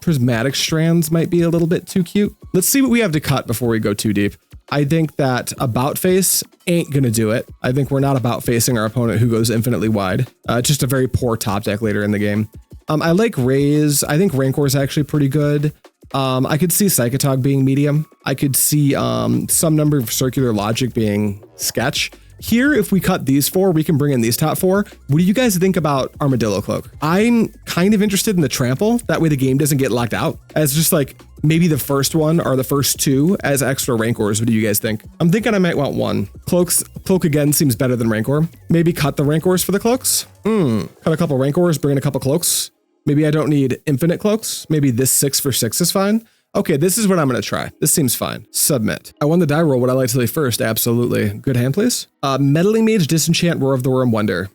Prismatic Strands might be a little bit too cute. Let's see what we have to cut before we go too deep. I think that About Face ain't gonna do it. I think we're not about facing our opponent who goes infinitely wide. Just a very poor top deck later in the game. I like Raise. I think Rancor is actually pretty good. I could see Psychatog being medium. I could see some number of Circular Logic being sketch. Here, if we cut these 4, we can bring in these top 4. What do you guys think about Armadillo Cloak? I'm kind of interested in the trample. That way the game doesn't get locked out. As just like maybe the first one or the first 2 as extra Rancors. What do you guys think? I'm thinking I might want 1. Cloak again seems better than Rancor. Maybe cut the Rancors for the Cloaks. Cut a couple Rancors, bring in a couple Cloaks. Maybe I don't need infinite Cloaks. Maybe this 6 for 6 is fine. Okay, this is what I'm going to try. This seems fine. Submit. I won the die roll. Would I like to play first? Absolutely. Good hand, please. Meddling Mage, Disenchant, Roar of the Wurm, Wonder.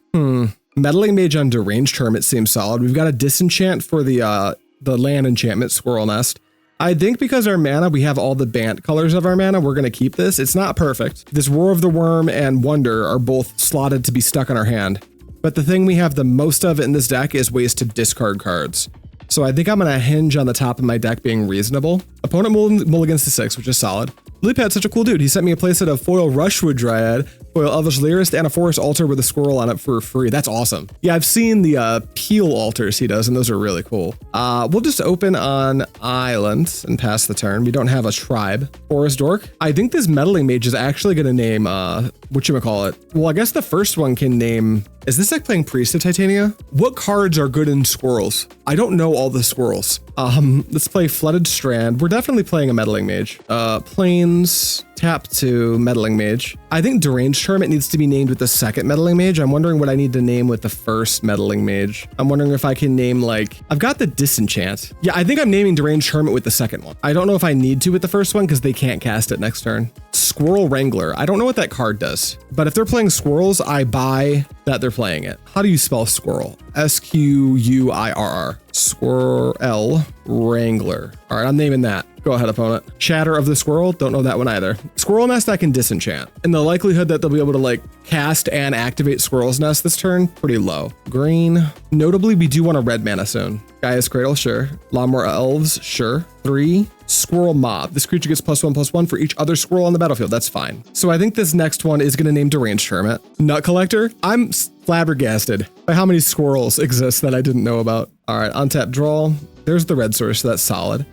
Meddling Mage on Deranged Hermit seems solid. We've got a Disenchant for the land enchantment, Squirrel Nest. I think because our mana, we have all the Bant colors of our mana, we're going to keep this. It's not perfect. This Roar of the Wurm and Wonder are both slotted to be stuck on our hand. But the thing we have the most of in this deck is ways to discard cards. So I think I'm going to hinge on the top of my deck being reasonable. Opponent mulligans to 6, which is solid. Lilypad's such a cool dude. He sent me a playset of foil Rushwood Dryad, Foil Elvish Lyrist and a forest altar with a squirrel on it for free. That's awesome. Yeah, I've seen the peel altars he does, and those are really cool. We'll just open on island and pass the turn. We don't have a tribe. Forest Dork. I think this Meddling Mage is actually going to name, whatchamacallit. Well, I guess the first one can name... Is this deck playing Priest of Titania? What cards are good in squirrels? I don't know all the squirrels. Let's play Flooded Strand. We're definitely playing a Meddling Mage. Plains, tap to Meddling Mage. I think Deranged Hermit needs to be named with the second Meddling Mage. I'm wondering what I need to name with the first Meddling Mage. I'm wondering if I can name like, I've got the Disenchant. Yeah, I think I'm naming Deranged Hermit with the second one. I don't know if I need to with the first one because they can't cast it next turn. Squirrel Wrangler. I don't know what that card does, but if they're playing squirrels, I buy that they're playing it. How do you spell squirrel? S-Q-U-I-R-R. Squirrel Wrangler. All right, I'm naming that. Go ahead, opponent. Chatter of the Squirrel. Don't know that one either. Squirrel Nest I can disenchant. And the likelihood that they'll be able to like cast and activate Squirrel's Nest this turn, pretty low. Green. Notably, we do want a red mana soon. Gaia's Cradle, sure. Lawnmower Elves, sure. 3. Squirrel Mob. This creature gets +1/+1 for each other squirrel on the battlefield. That's fine. So I think this next one is going to name Deranged Hermit. Nut Collector. I'm flabbergasted by how many squirrels exist that I didn't know about. All right, untap draw. There's the red source, so that's solid.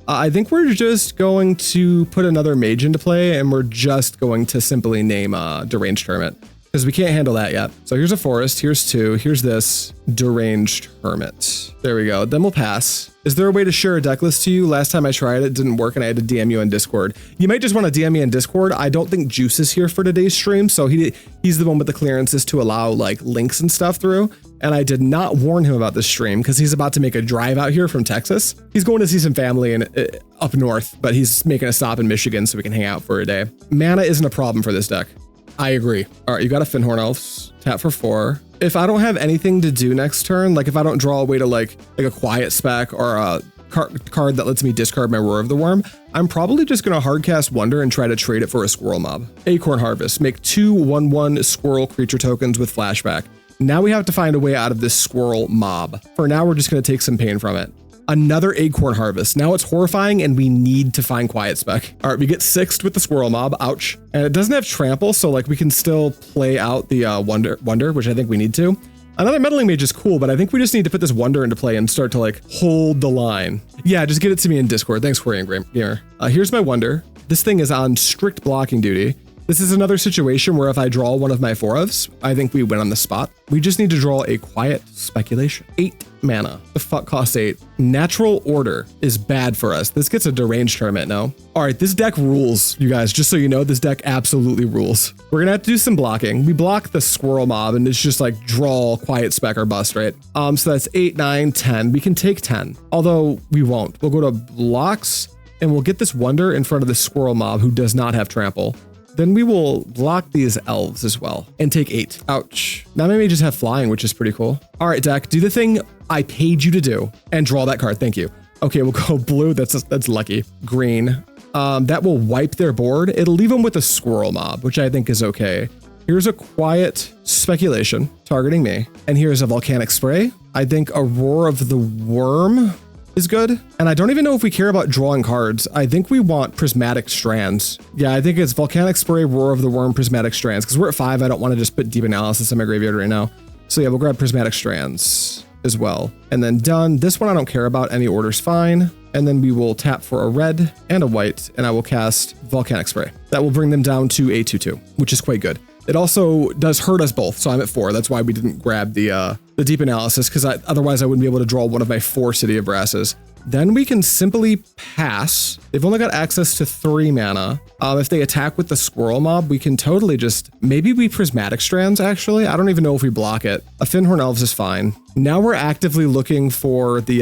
I think we're just going to put another mage into play, and we're just going to simply name Deranged Hermit, because we can't handle that yet. So here's a forest, here's 2, here's this Deranged Hermit. There we go, then we'll pass. Is there a way to share a deck list to you? Last time I tried it didn't work and I had to DM you on Discord. You might just want to DM me on Discord. I don't think Juice is here for today's stream, so he's the one with the clearances to allow like links and stuff through. And I did not warn him about this stream because he's about to make a drive out here from Texas. He's going to see some family up north, but he's making a stop in Michigan so we can hang out for a day. Mana isn't a problem for this deck. I agree. All right, you got a Finhorn Elves, tap for 4. If I don't have anything to do next turn, like if I don't draw a way to like a Quiet Spec or a card that lets me discard my Roar of the Wurm, I'm probably just going to hardcast Wonder and try to trade it for a Squirrel Mob. Acorn Harvest, make 2 1/1 squirrel creature tokens with flashback. Now we have to find a way out of this Squirrel Mob. For now, we're just going to take some pain from it. Another Acorn Harvest. Now it's horrifying and we need to find Quiet Spec. All right, we get 6'd with the Squirrel Mob. Ouch. And it doesn't have trample, so like we can still play out the Wonder, which I think we need to. Another Meddling Mage is cool, but I think we just need to put this Wonder into play and start to like hold the line. Yeah, just get it to me in Discord. Thanks, Quarian Gamer. Here's my Wonder. This thing is on strict blocking duty. This is another situation where if I draw one of my 4-ofs, I think we win on the spot. We just need to draw a Quiet Speculation. 8 mana. The fuck costs 8. Natural Order is bad for us. This gets a Deranged Hermit, no? All right, this deck rules, you guys. Just so you know, this deck absolutely rules. We're gonna have to do some blocking. We block the Squirrel Mob and it's just like draw Quiet Spec or bust, right? So that's 8, 9, 10. We can take 10, although we won't. We'll go to blocks and we'll get this Wonder in front of the Squirrel Mob who does not have trample. Then we will block these elves as well and take 8. Ouch. Now my mages have flying, which is pretty cool. All right, deck, do the thing I paid you to do and draw that card. Thank you. Okay, we'll go blue. That's lucky. Green. That will wipe their board. It'll leave them with a Squirrel Mob, which I think is okay. Here's a Quiet Speculation targeting me. And here's a Volcanic Spray. I think a Roar of the Wurm is good. And I don't even know if we care about drawing cards. I think we want Prismatic Strands. Yeah, I think it's Volcanic Spray, Roar of the Wurm, Prismatic Strands. Because we're at 5, I don't want to just put Deep Analysis in my graveyard right now. So yeah, we'll grab Prismatic Strands as well. And then done. This one I don't care about. Any order's fine. And then we will tap for a red and a white, and I will cast Volcanic Spray. That will bring them down to a 2/2, which is quite good. It also does hurt us both, so I'm at 4. That's why we didn't grab the Deep Analysis, because otherwise I wouldn't be able to draw one of my 4 City of Brasses. Then we can simply pass. They've only got access to 3 mana. If they attack with the Squirrel Mob, we can totally just, maybe we Prismatic Strands, actually. I don't even know if we block it. A Finhorn Elves is fine. Now we're actively looking for the,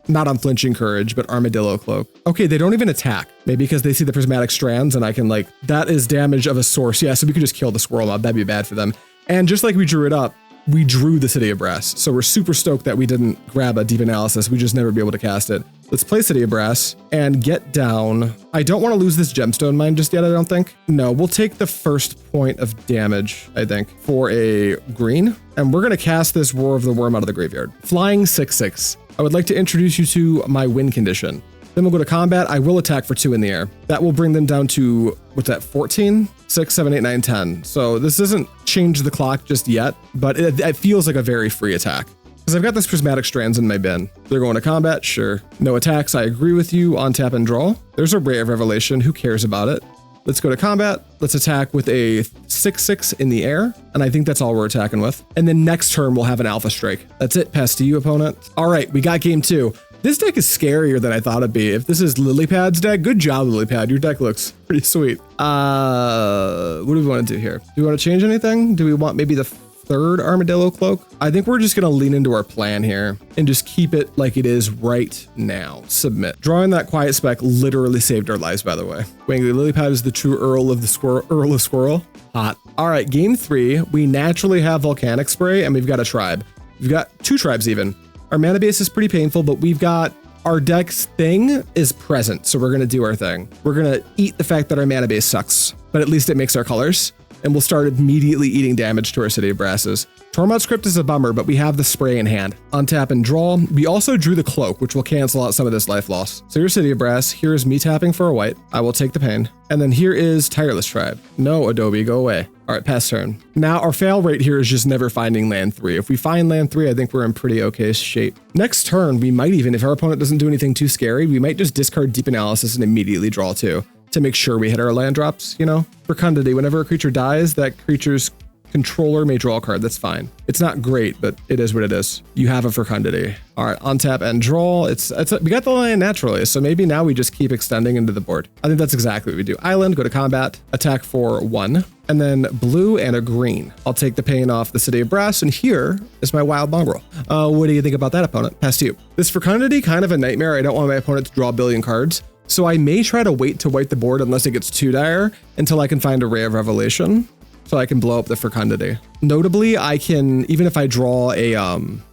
not Unflinching Courage, but Armadillo Cloak. Okay, they don't even attack. Maybe because they see the Prismatic Strands and I can like, that is damage of a source. Yeah, so we could just kill the Squirrel Mob. That'd be bad for them. And just like we drew it up, we drew the City of Brass. So we're super stoked that we didn't grab a Deep Analysis. We just never be able to cast it. Let's play City of Brass and get down. I don't want to lose this Gemstone Mine just yet, I don't think. No, we'll take the first point of damage, I think, for a green. And we're going to cast this Roar of the Wurm out of the graveyard. Flying 6/6. I would like to introduce you to my win condition. Then we'll go to combat. I will attack for 2 in the air. That will bring them down to, what's that, 14? 6, 7, 8, 9, 10. So this doesn't change the clock just yet, but it feels like a very free attack. Because I've got this Prismatic Strands in my bin. They're going to combat, sure. No attacks, I agree with you. On tap and draw. There's a Ray of Revelation, who cares about it? Let's go to combat. Let's attack with a 6/6 in the air. And I think that's all we're attacking with. And then next turn, we'll have an Alpha Strike. That's it, pass to you, opponent. All right, we got game 2. This deck is scarier than I thought it'd be. If this is Lilypad's deck, good job, Lilypad. Your deck looks pretty sweet. What do we want to do here? Do we want to change anything? Do we want maybe the 3rd Armadillo Cloak? I think we're just going to lean into our plan here and just keep it like it is right now. Submit. Drawing that Quiet Spec literally saved our lives, by the way. Wangly Lilypad is the true Earl of Squirrel. Hot. All right, game 3. We naturally have Volcanic Spray, and we've got a tribe. We've got 2 tribes even. Our mana base is pretty painful, but we've got our deck's thing is present, so we're going to do our thing. We're going to eat the fact that our mana base sucks, but at least it makes our colors. And we'll start immediately eating damage to our City of Brasses. Tormod's Crypt is a bummer, but we have the spray in hand. Untap and draw. We also drew the cloak, which will cancel out some of this life loss. So here's City of Brass. Here's me tapping for a white. I will take the pain. And then here is Tireless Tribe. No, Adobe, go away. All right, pass turn. Now our fail rate here is just never finding land 3. If we find land 3, I think we're in pretty okay shape. Next turn, we might even, if our opponent doesn't do anything too scary, we might just discard Deep Analysis and immediately draw 2. To make sure we hit our land drops, you know? Fecundity, whenever a creature dies, that creature's controller may draw a card. That's fine. It's not great, but it is what it is. You have a Fecundity. All right, untap and draw. We got the land naturally, so maybe now we just keep extending into the board. I think that's exactly what we do. Island, go to combat, attack for 1, and then blue and a green. I'll take the pain off the City of Brass, and here is my Wild Mongrel. What do you think about that, opponent? Pass to you. This Fecundity, kind of a nightmare. I don't want my opponent to draw a billion cards. So I may try to wait to wipe the board unless it gets too dire until I can find a Ray of Revelation so I can blow up the Fecundity. Notably, I can, even if I draw a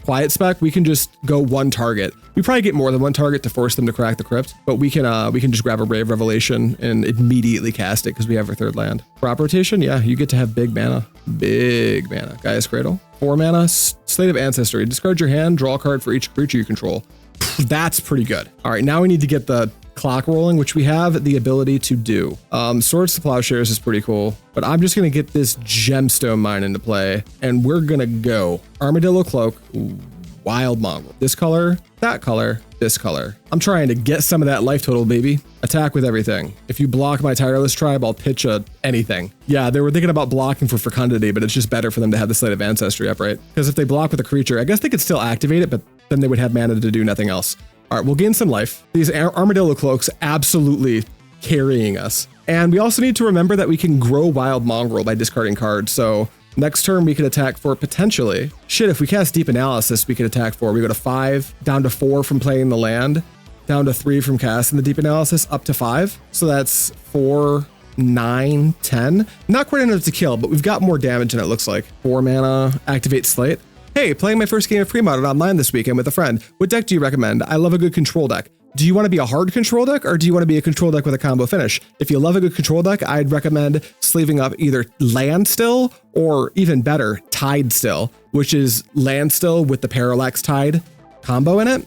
Quiet Spec, we can just go 1 target. We probably get more than 1 target to force them to crack the crypt, but we can just grab a Ray of Revelation and immediately cast it because we have our 3rd land. Crop rotation, yeah, you get to have big mana. Big mana. Gaia's Cradle. 4 mana, Slate of Ancestry. Discard your hand, draw a card for each creature you control. That's pretty good. All right, now we need to get the clock rolling, which we have the ability to do. Swords to Plowshares is pretty cool, but I'm just going to get this Gemstone Mine into play, and we're going to go Armadillo Cloak, Wild Mongrel. This color, that color, this color. I'm trying to get some of that life total, baby. Attack with everything. If you block my Tireless Tribe, I'll pitch anything. Yeah, they were thinking about blocking for Fecundity, but it's just better for them to have the Slate of Ancestry up, right? Because if they block with a creature, I guess they could still activate it, but then they would have mana to do nothing else. All right, we'll gain some life. These Armadillo Cloaks absolutely carrying us. And we also need to remember that we can grow Wild Mongrel by discarding cards. So next turn we could attack for potentially, if we cast Deep Analysis, we could attack for, we go to 5, down to 4 from playing the land, down to 3 from casting the Deep Analysis, up to 5. So that's 4, 9, 10. Not quite enough to kill, but we've got more damage than it looks like. 4 mana, activate Slate. Hey, playing my first game of Premodern online this weekend with a friend. What deck do you recommend? I love a good control deck. Do you want to be a hard control deck, or do you want to be a control deck with a combo finish? If you love a good control deck, I'd recommend sleeving up either Land Still, or even better, Tide Still, which is Land Still with the Parallax Tide combo in it.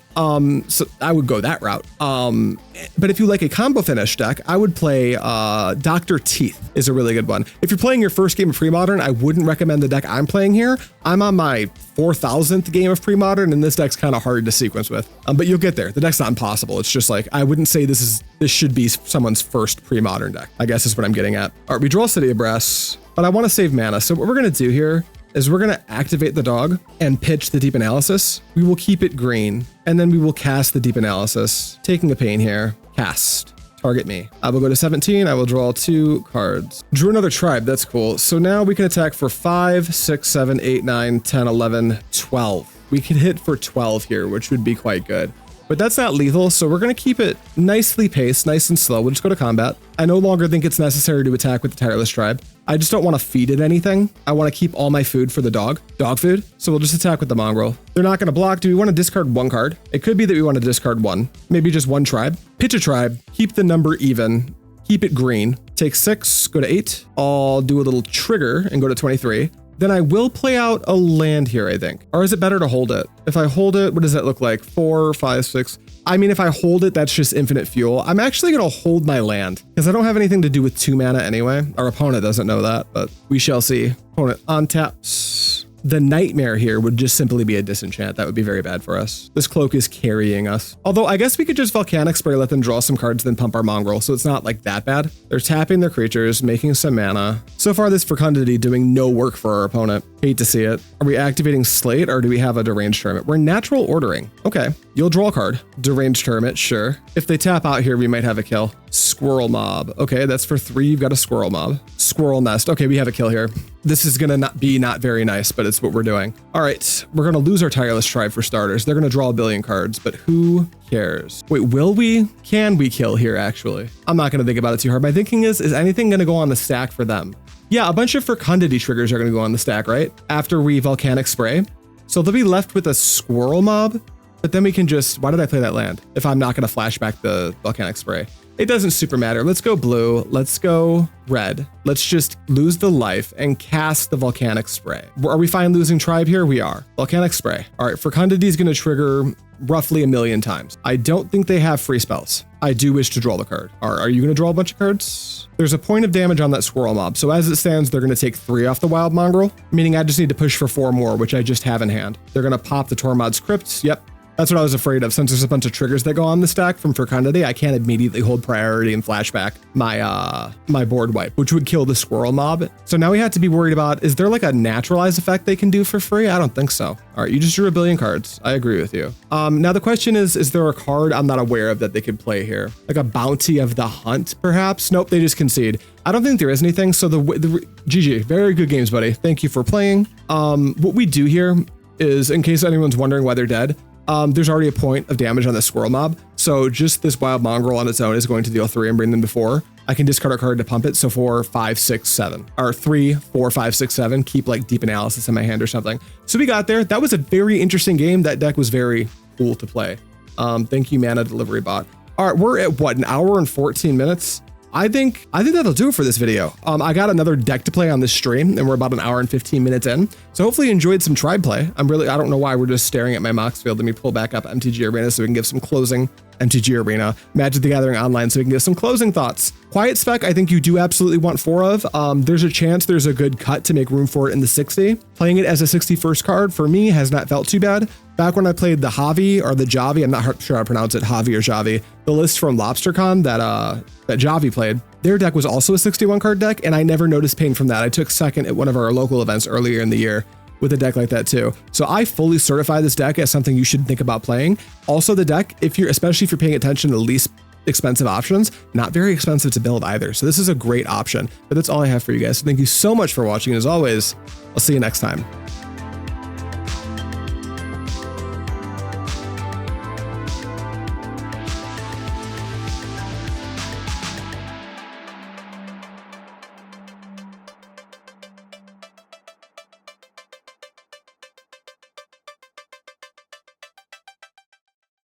So I would go that route. But if you like a combo finish deck, I would play Dr. Teeth is a really good one. If you're playing your first game of Premodern, I wouldn't recommend the deck I'm playing here. I'm on my 4,000th game of Premodern, and this deck's kind of hard to sequence with. But you'll get there. The deck's not impossible. It's just like, I wouldn't say this should be someone's first Premodern deck, I guess is what I'm getting at. All right, we draw City of Brass, but I want to save mana. So what we're going to do here is we're going to activate the dog and pitch the Deep Analysis. We will keep it green, and then we will cast the Deep Analysis. Taking a pain here. Cast. Target me. I will go to 17. I will draw 2 cards. Drew another tribe. That's cool. So now we can attack for 5, 6, 7, 8, 9, 10, 11, 12. We can hit for 12 here, which would be quite good. But that's not lethal, so we're going to keep it nicely paced, nice and slow. We'll just go to combat. I no longer think it's necessary to attack with the Tireless Tribe. I just don't want to feed it anything. I want to keep all my food for the dog food. So we'll just attack with the Mongrel. They're not going to block. Do we want to discard 1 card? It could be that we want to discard 1, maybe just 1 tribe. Pitch a tribe, keep the number even, keep it green, take 6, go to 8. I'll do a little trigger and go to 23. Then I will play out a land here, I think. Or is it better to hold it? If I hold it, what does that look like? 4, 5, 6. I mean, if I hold it, that's just infinite fuel. I'm actually going to hold my land because I don't have anything to do with 2 mana anyway. Our opponent doesn't know that, but we shall see. Opponent untaps. The nightmare here would just simply be a disenchant. That would be very bad for us. This cloak is carrying us. Although I guess we could just Volcanic Spray, let them draw some cards, then pump our Mongrel. So it's not like that bad. They're tapping their creatures, making some mana. So far, this Fecundity doing no work for our opponent. Hate to see it. Are we activating Slate or do we have a Deranged Hermit? We're natural ordering. Okay, you'll draw a card. Deranged Hermit, sure. If they tap out here, we might have a kill. Squirrel Mob. Okay, that's for 3. You've got a Squirrel Mob. Squirrel Nest. Okay, we have a kill here. This is gonna not very nice, but it's what we're doing. All right, we're gonna lose our Tireless Tribe for starters. They're gonna draw a billion cards, but who cares? Wait, will we? Can we kill here, actually? I'm not gonna think about it too hard. My thinking is anything gonna go on the stack for them? Yeah, a bunch of Fecundity triggers are gonna go on the stack, right? After we Volcanic Spray. So they'll be left with a Squirrel Mob, but then we can just, why did I play that land? If I'm not gonna flashback the Volcanic Spray. It doesn't super matter. Let's go blue. Let's go red. Let's just lose the life and cast the Volcanic Spray. Are we fine losing Tribe here? We are. Volcanic Spray. All right, Fecundity is going to trigger roughly 1,000,000 times. I don't think they have free spells. I do wish to draw the card. Are you going to draw a bunch of cards? There's a point of damage on that Squirrel Mob. So as it stands, they're going to take 3 off the Wild Mongrel, meaning I just need to push for 4 more, which I just have in hand. They're going to pop the Tormod's Crypt. Yep. That's what I was afraid of. Since there's a bunch of triggers that go on the stack from Fecundity, I can't immediately hold priority and flashback my board wipe, which would kill the Squirrel Mob. So now we have to be worried about, is there like a naturalized effect they can do for free? I don't think so. All right, you just drew a billion cards. I agree with you. Now the question is there a card I'm not aware of that they could play here? Like a Bounty of the Hunt, perhaps? Nope, they just concede. I don't think there is anything. So the GG, very good games, buddy. Thank you for playing. What we do here is, in case anyone's wondering why they're dead, there's already a point of damage on the Squirrel Mob. So just this Wild Mongrel on its own is going to deal 3 and bring them to 4. I can discard a card to pump it. So 4, 5, 6, 7, or 3, 4, 5, 6, 7, keep like Deep Analysis in my hand or something. So we got there. That was a very interesting game. That deck was very cool to play. Thank you, Mana Delivery Bot. All right, we're at what, 1 hour and 14 minutes? I think that'll do it for this video. I got another deck to play on this stream and we're about 1 hour and 15 minutes in. So hopefully you enjoyed some Tribe play. I don't know why we're just staring at my Mox field. Let me pull back up MTG Arena so we can give some closing MTG Arena, Magic the Gathering Online, so we can give some closing thoughts. Quiet Spec, I think you do absolutely want 4 of. There's a chance there's a good cut to make room for it in the 60. Playing it as a 61st card for me has not felt too bad. Back when I played the Javi or the Javi, I'm not sure how to pronounce it, Javi or Javi, the list from LobsterCon that Javi played, their deck was also a 61 card deck, and I never noticed pain from that. I took second at one of our local events earlier in the year with a deck like that too. So I fully certify this deck as something you should think about playing. Also the deck, especially if you're paying attention to the least expensive options, not very expensive to build either. So this is a great option, but that's all I have for you guys. So thank you so much for watching. As always, I'll see you next time.